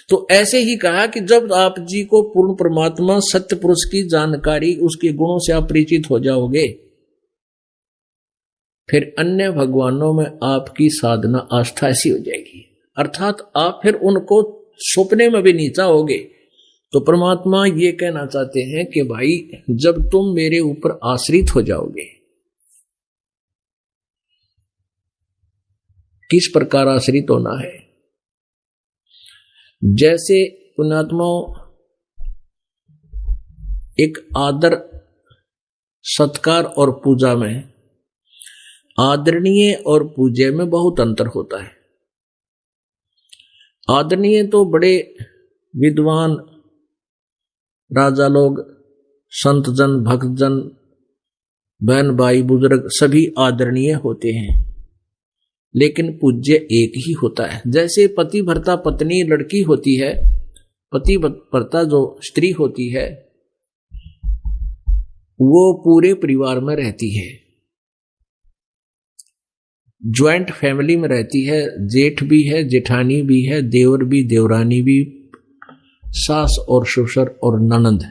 तो ऐसे ही कहा कि जब आप जी को पूर्ण परमात्मा सत्य पुरुष की जानकारी, उसके गुणों से आप परिचित हो जाओगे, फिर अन्य भगवानों में आपकी साधना आस्था ऐसी हो जाएगी, अर्थात आप फिर उनको सपने में भी नहीं चाहोगे। तो परमात्मा ये कहना चाहते हैं कि भाई जब तुम मेरे ऊपर आश्रित हो जाओगे, किस प्रकार आश्रित होना है? जैसे पुण्यात्माओं, एक आदर सत्कार और पूजा में, आदरणीय और पूज्य में बहुत अंतर होता है। आदरणीय तो बड़े विद्वान राजा लोग, संत जन, भक्त जन, बहन भाई, बुजुर्ग सभी आदरणीय होते हैं, लेकिन पूज्य एक ही होता है। जैसे पति भर्ता पत्नी लड़की होती है, पति भर्ता जो स्त्री होती है वो पूरे परिवार में रहती है, ज्वाइंट फैमिली में रहती है, जेठ भी है, जेठानी भी है, देवर भी, देवरानी भी, सास और ससुर और ननंद।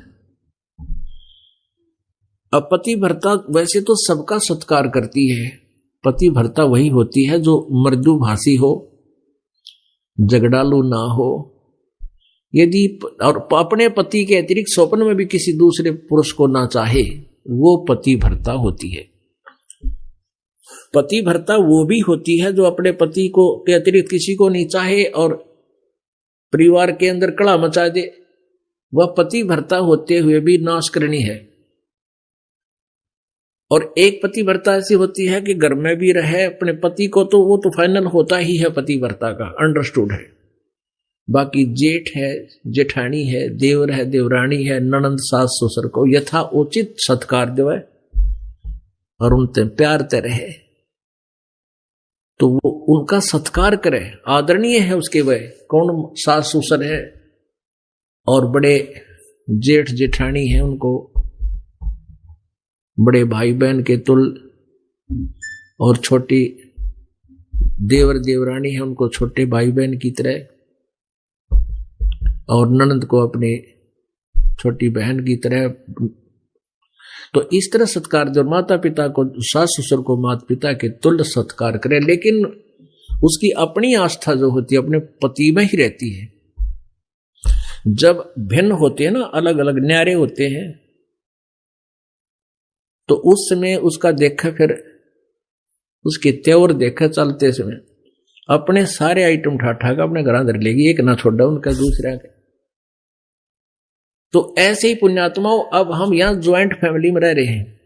अब पति भर्ता वैसे तो सबका सत्कार करती है, पति भर्ता वही होती है जो मृदुभाषी हो, झगड़ालू ना हो, यदि और अपने पति के अतिरिक्त स्वप्न में भी किसी दूसरे पुरुष को ना चाहे, वो पति भर्ता होती है। पति भर्ता वो भी होती है जो अपने पति को के अतिरिक्त किसी को नहीं चाहे और परिवार के अंदर कड़ा मचा दे, वह पति भर्ता होते हुए भी नाश करनी है। और एक पति भर्ता ऐसी होती है कि घर में भी रहे अपने पति को, तो वो तो फाइनल होता ही है पति भर्ता का, अंडरस्टूड है। बाकी जेठ है, जेठानी है, देवर है, देवरानी है, ननंद, सास ससुर को यथा उचित सत्कार देवे और उनसे प्यार ते रहे, तो वो उनका सत्कार करे, आदरणीय है उसके। वह कौन सास ससुर है और बड़े जेठ जेठानी है, उनको बड़े भाई बहन के तुल, और छोटी देवर देवरानी है, उनको छोटे भाई बहन की तरह, और ननंद को अपने छोटी बहन की तरह। तो इस तरह सत्कार जो माता पिता को, सास ससुर को माता पिता के तुल्य सत्कार करे, लेकिन उसकी अपनी आस्था जो होती है अपने पति में ही रहती है। जब भिन्न होते हैं ना, अलग अलग न्यारे होते हैं, तो उस समय उसका देखा, फिर उसके त्योर देखा चलते समय अपने सारे आइटम ठाठा का अपने घर धर लेगी, एक ना छोड़ा उनका दूसरा का। तो ऐसे ही पुण्यात्माओं, अब हम यहां ज्वाइंट फैमिली में रह रहे हैं।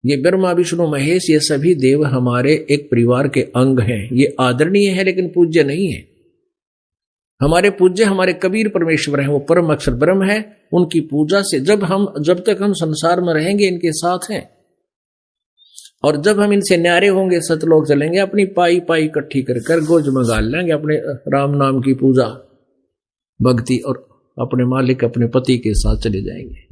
ये ब्रह्मा विष्णु महेश, ये सभी देव हमारे एक परिवार के अंग हैं। ये आदरणीय है लेकिन पूज्य नहीं है। हमारे पूज्य हमारे कबीर परमेश्वर हैं, वो परम अक्षर ब्रह्म है। उनकी पूजा से जब तक हम संसार में रहेंगे इनके साथ हैं, और जब हम इनसे न्यारे होंगे, सतलोक चलेंगे, अपनी पाई पाई इकट्ठी कर गोज में गाल लेंगे अपने राम नाम की पूजा भक्ति, और अपने मालिक अपने पति के साथ चले जाएंगे।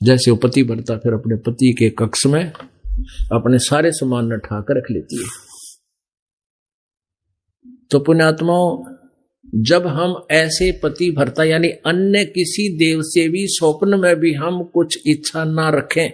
जैसे वो पति भरता फिर अपने पति के कक्ष में अपने सारे सामान उठा कर रख लेती है। तो पुण्यात्माओं, जब हम ऐसे पति भरता यानी अन्य किसी देव से भी स्वप्न में भी हम कुछ इच्छा ना रखें,